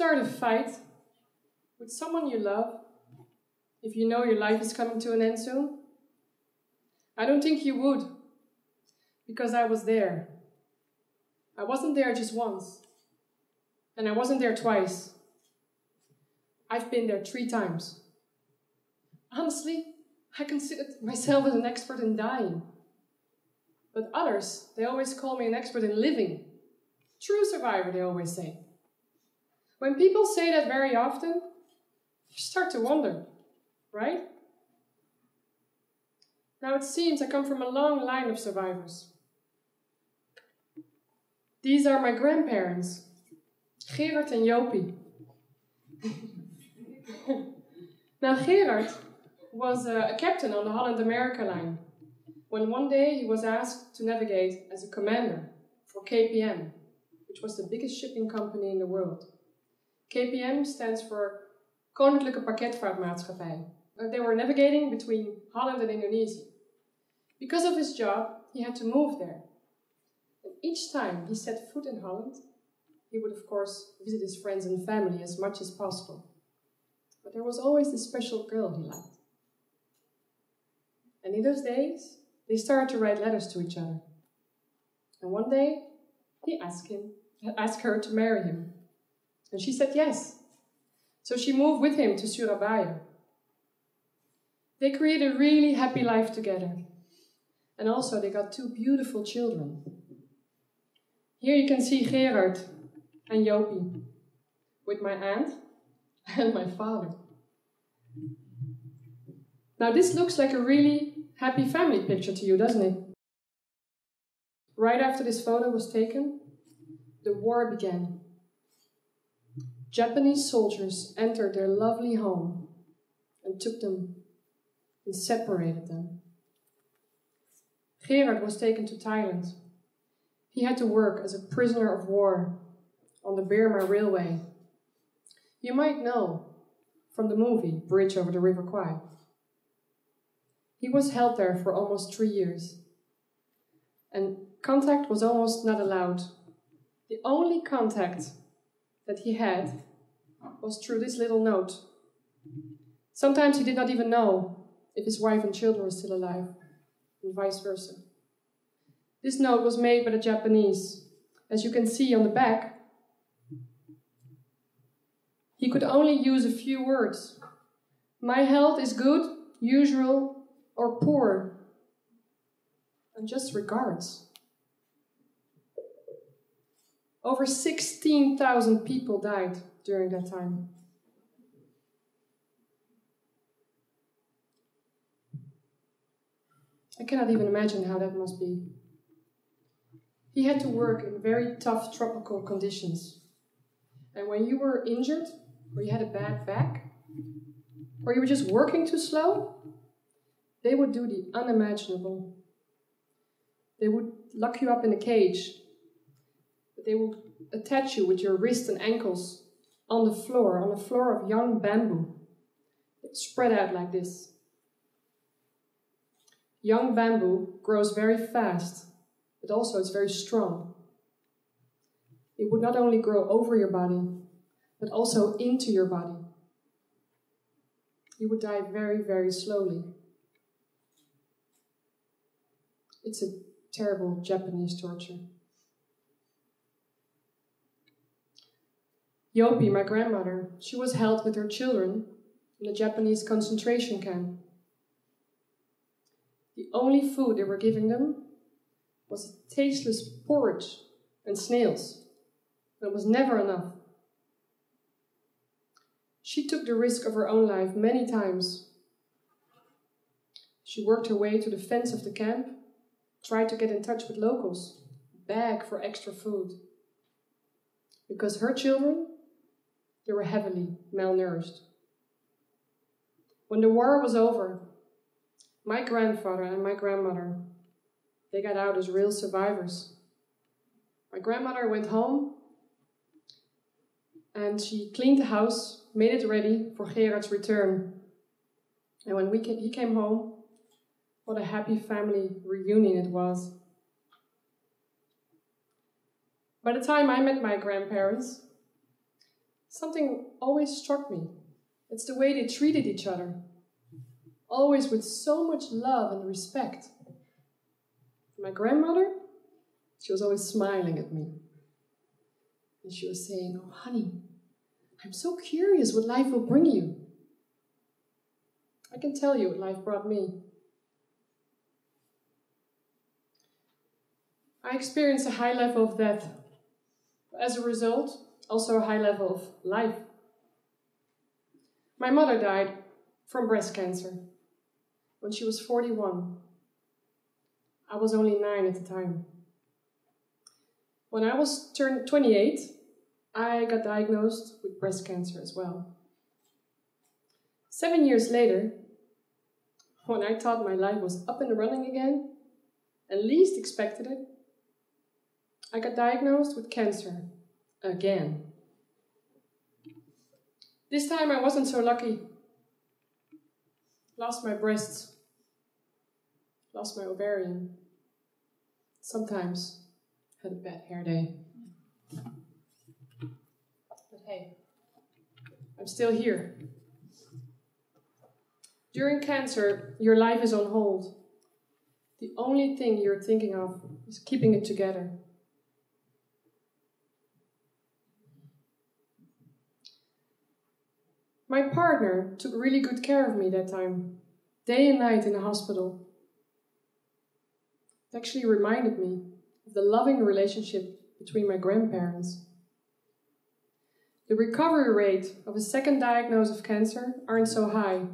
start a fight with someone you love if you know your life is coming to an end soon? I don't think you would, because I was there. I wasn't there just once, and I wasn't there twice. I've been there 3 times. Honestly, I considered myself as an expert in dying. But others, they always call me an expert in living. True survivor, they always say. When people say that very often, you start to wonder, right? Now it seems I come from a long line of survivors. These are my grandparents, Gerard and Jopie. Now Gerard was a captain on the Holland-America line, when one day he was asked to navigate as a commander for KPM, which was the biggest shipping company in the world. KPM stands for Koninklijke Pakketvaartmaatschappij. They were navigating between Holland and Indonesia. Because of his job, he had to move there. And each time he set foot in Holland, he would of course visit his friends and family as much as possible. But there was always this special girl he liked. And in those days, they started to write letters to each other. And one day, he asked her to marry him. And she said yes. So she moved with him to Surabaya. They created a really happy life together. And also they got 2 beautiful children. Here you can see Gerard and Jopie with my aunt and my father. Now this looks like a really happy family picture to you, doesn't it? Right after this photo was taken, the war began. Japanese soldiers entered their lovely home and took them and separated them. Gerard was taken to Thailand. He had to work as a prisoner of war on the Burma Railway. You might know from the movie Bridge over the River Kwai. He was held there for almost 3 years. And contact was almost not allowed. The only contact that he had was through this little note. Sometimes he did not even know if his wife and children were still alive, and vice versa. This note was made by the Japanese. As you can see on the back, he could only use a few words. My health is good, usual, or poor. And just regards. Over 16,000 people died during that time. I cannot even imagine how that must be. He had to work in very tough tropical conditions. And when you were injured, or you had a bad back, or you were just working too slow, they would do the unimaginable. They would lock you up in a cage. They would attach you with your wrists and ankles on the floor of young bamboo, spread out like this. Young bamboo grows very fast, but also it's very strong. It would not only grow over your body, but also into your body. You would die very, very slowly. It's a terrible Japanese torture. Jopie, my grandmother, she was held with her children in a Japanese concentration camp. The only food they were giving them was tasteless porridge and snails. It was never enough. She took the risk of her own life many times. She worked her way to the fence of the camp, tried to get in touch with locals, beg for extra food. Because her children, they were heavily malnourished. When the war was over, my grandfather and my grandmother, they got out as real survivors. My grandmother went home and she cleaned the house, made it ready for Gerard's return. And when he came home, what a happy family reunion it was. By the time I met my grandparents, something always struck me. It's the way they treated each other, always with so much love and respect. My grandmother, she was always smiling at me. And she was saying, "Oh, honey, I'm so curious what life will bring you." I can tell you what life brought me. I experienced a high level of death. As a result, also a high level of life. My mother died from breast cancer when she was 41. I was only 9 at the time. When I was turned 28, I got diagnosed with breast cancer as well. 7 years later, when I thought my life was up and running again, and least expected it, I got diagnosed with cancer again. This time I wasn't so lucky. Lost my breasts, lost my ovarian. Sometimes had a bad hair day. But hey, I'm still here. During cancer, your life is on hold. The only thing you're thinking of is keeping it together. My partner took really good care of me that time, day and night in the hospital. It actually reminded me of the loving relationship between my grandparents. The recovery rate of a second diagnosis of cancer aren't so high,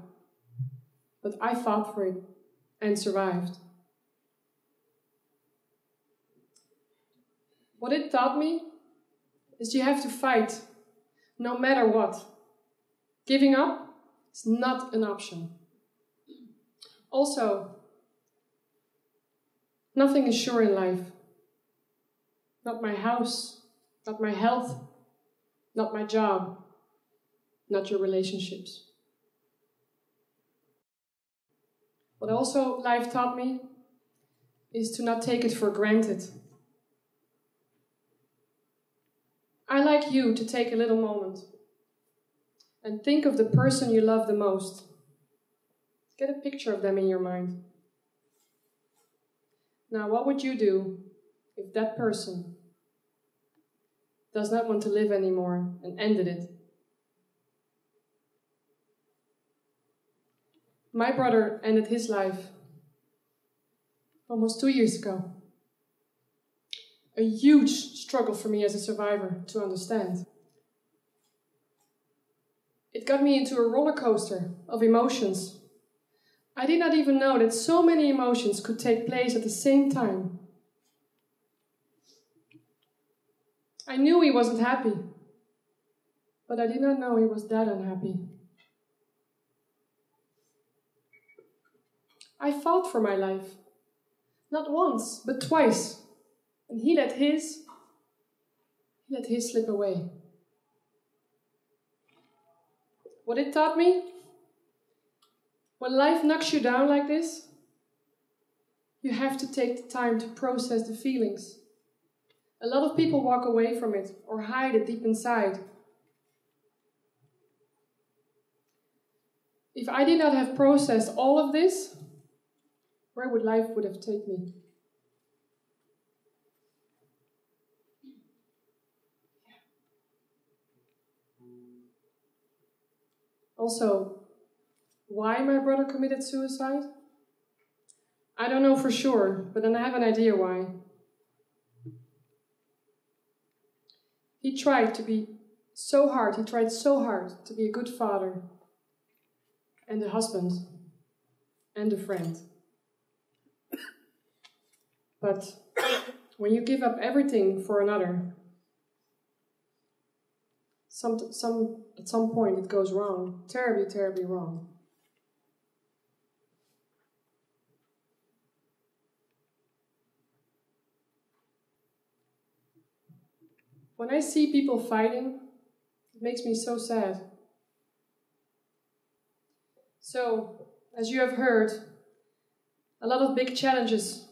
but I fought for it and survived. What it taught me is you have to fight, no matter what. Giving up is not an option. Also, nothing is sure in life. Not my house, not my health, not my job, not your relationships. What also life taught me is to not take it for granted. I like you to take a little moment and think of the person you love the most. Get a picture of them in your mind. Now, what would you do if that person does not want to live anymore and ended it? My brother ended his life almost 2 years ago. A huge struggle for me as a survivor to understand. It got me into a roller coaster of emotions. I did not even know that so many emotions could take place at the same time. I knew he wasn't happy, but I did not know he was that unhappy. I fought for my life, not once, but twice, and he let his slip away. What it taught me? When life knocks you down like this, you have to take the time to process the feelings. A lot of people walk away from it or hide it deep inside. If I did not have processed all of this, where would life have taken me? Also, why my brother committed suicide? I don't know for sure, but then I have an idea why. He tried so hard to be a good father, and a husband, and a friend. But when you give up everything for another, at some point it goes wrong, terribly, terribly wrong. When I see people fighting, it makes me so sad. So, as you have heard, a lot of big challenges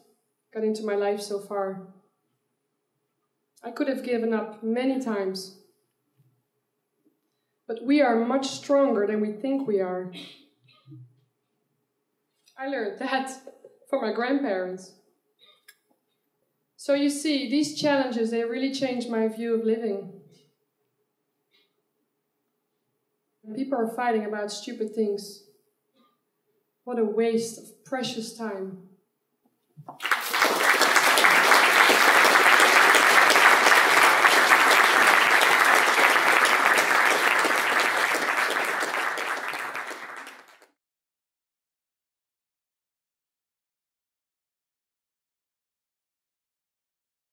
got into my life so far. I could have given up many times. But we are much stronger than we think we are. I learned that from my grandparents. So you see, these challenges, they really changed my view of living. People are fighting about stupid things. What a waste of precious time.